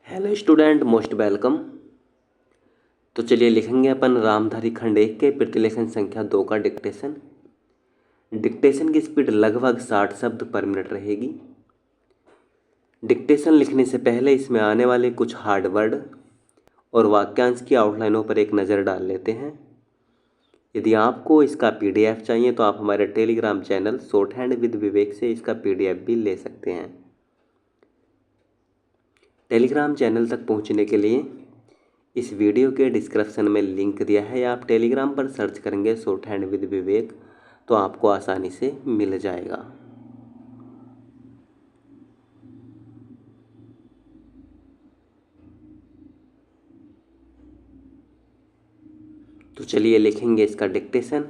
Hello student, most welcome. तो चलिए लिखेंगे अपन रामधारी खंड 1 के प्रतिलेखन संख्या 2 का डिक्टेशन। डिक्टेशन की स्पीड लगभग 60 शब्द पर मिनट रहेगी। डिक्टेशन लिखने से पहले इसमें आने वाले कुछ हार्ड वर्ड और वाक्यांश की आउटलाइनों पर एक नज़र डाल लेते हैं। यदि आपको इसका पीडीएफ चाहिए तो आप हमारे Telegram channel shorthand with Vivek से इसका पीडीएफ भी ले सकते हैं। टेलीग्राम चैनल तक पहुंचने के लिए इस वीडियो के डिस्क्रिप्शन में लिंक दिया है, या आप टेलीग्राम पर सर्च करेंगे शॉर्ट हैंड विद विवेक तो आपको आसानी से मिल जाएगा। तो चलिए लिखेंगे इसका डिक्टेशन।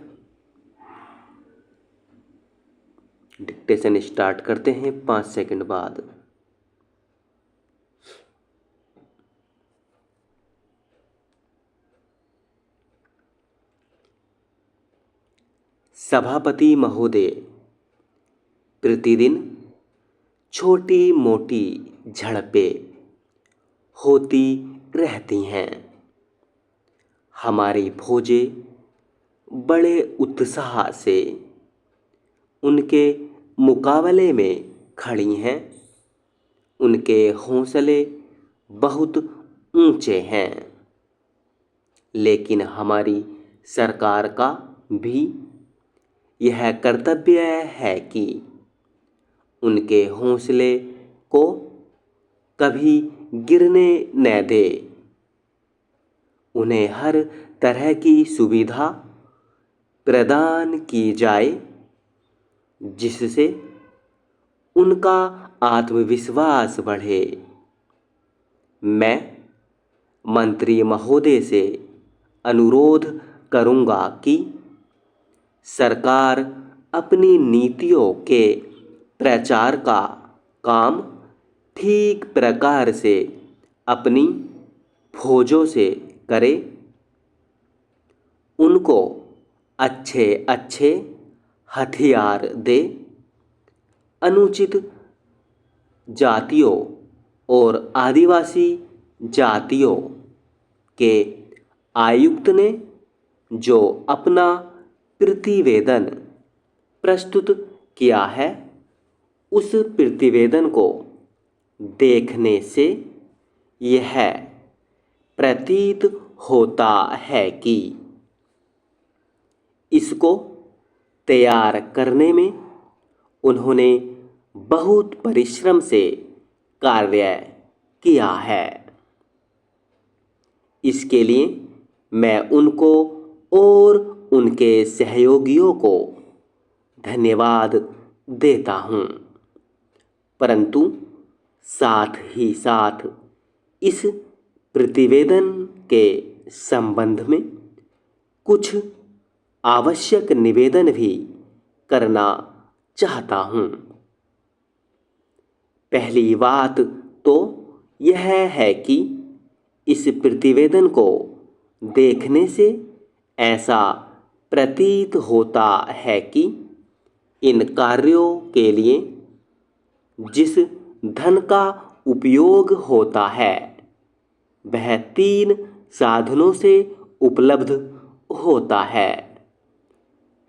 डिक्टेशन स्टार्ट करते हैं 5 सेकंड बाद। सभापति महोदय, प्रतिदिन छोटी मोटी झड़पें होती रहती हैं। हमारी फौजें बड़े उत्साह से उनके मुकाबले में खड़ी हैं। उनके हौसले बहुत ऊंचे हैं, लेकिन हमारी सरकार का भी यह कर्तव्य है कि उनके हौसले को कभी गिरने न दे। उन्हें हर तरह की सुविधा प्रदान की जाए जिससे उनका आत्मविश्वास बढ़े। मैं मंत्री महोदय से अनुरोध करूंगा कि सरकार अपनी नीतियों के प्रचार का काम ठीक प्रकार से अपनी फौजों से करे। उनको अच्छे अच्छे हथियार दे। अनुचित जातियों और आदिवासी जातियों के आयुक्त ने जो अपना प्रतिवेदन प्रस्तुत किया है, उस प्रतिवेदन को देखने से यह प्रतीत होता है कि इसको तैयार करने में उन्होंने बहुत परिश्रम से कार्य किया है। इसके लिए मैं उनको और उनके सहयोगियों को धन्यवाद देता हूँ, परंतु साथ ही साथ इस प्रतिवेदन के संबंध में कुछ आवश्यक निवेदन भी करना चाहता हूँ। पहली बात तो यह है कि इस प्रतिवेदन को देखने से ऐसा प्रतीत होता है कि इन कार्यों के लिए जिस धन का उपयोग होता है वह 3 साधनों से उपलब्ध होता है: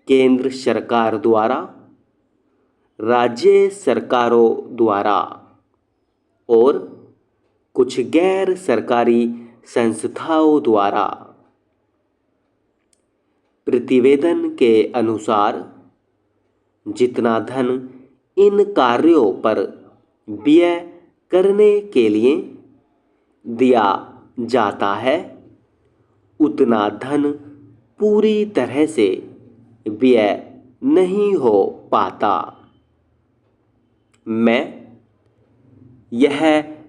केंद्र सरकार द्वारा, राज्य सरकारों द्वारा और कुछ गैर सरकारी संस्थाओं द्वारा। प्रतिवेदन के अनुसार जितना धन इन कार्यों पर व्यय करने के लिए दिया जाता है, उतना धन पूरी तरह से व्यय नहीं हो पाता। मैं यह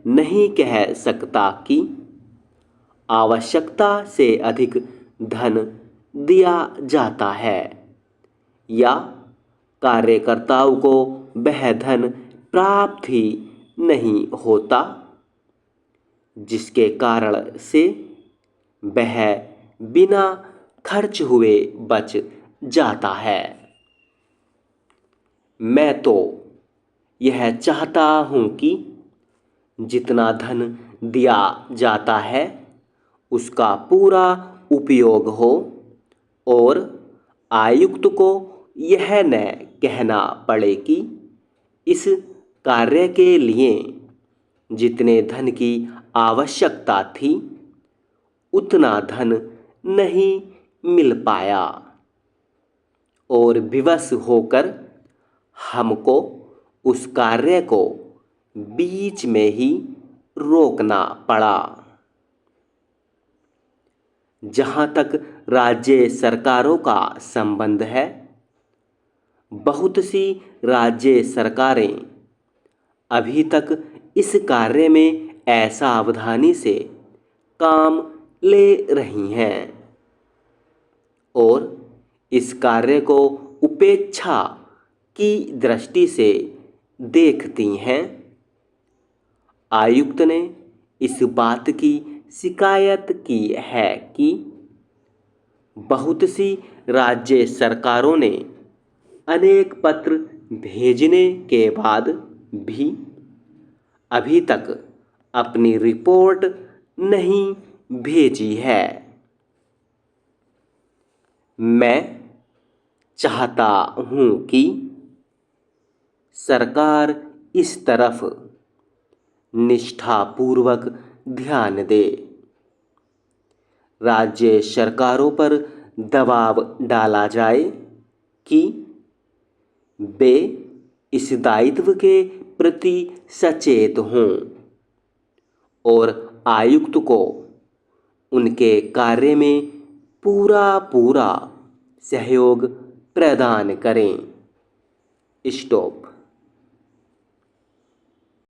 नहीं कह सकता कि आवश्यकता से अधिक धन दिया जाता है या कार्यकर्ताओं को वह धन प्राप्त ही नहीं होता, जिसके कारण से वह बिना खर्च हुए बच जाता है। मैं तो यह चाहता हूँ कि जितना धन दिया जाता है उसका पूरा उपयोग हो और आयुक्त को यह न कहना पड़े कि इस कार्य के लिए जितने धन की आवश्यकता थी उतना धन नहीं मिल पाया और विवश होकर हमको उस कार्य को बीच में ही रोकना पड़ा। जहाँ तक राज्य सरकारों का संबंध है, बहुत सी राज्य सरकारें अभी तक इस कार्य में असावधानी से काम ले रही हैं और इस कार्य को उपेक्षा की दृष्टि से देखती हैं। आयुक्त ने इस बात की शिकायत की है कि बहुत सी राज्य सरकारों ने अनेक पत्र भेजने के बाद भी अभी तक अपनी रिपोर्ट नहीं भेजी है। मैं चाहता हूँ कि सरकार इस तरफ निष्ठापूर्वक ध्यान दे, राज्य सरकारों पर दबाव डाला जाए कि वे इस दायित्व के प्रति सचेत हों और आयुक्त को उनके कार्य में पूरा सहयोग प्रदान करें। स्टॉप।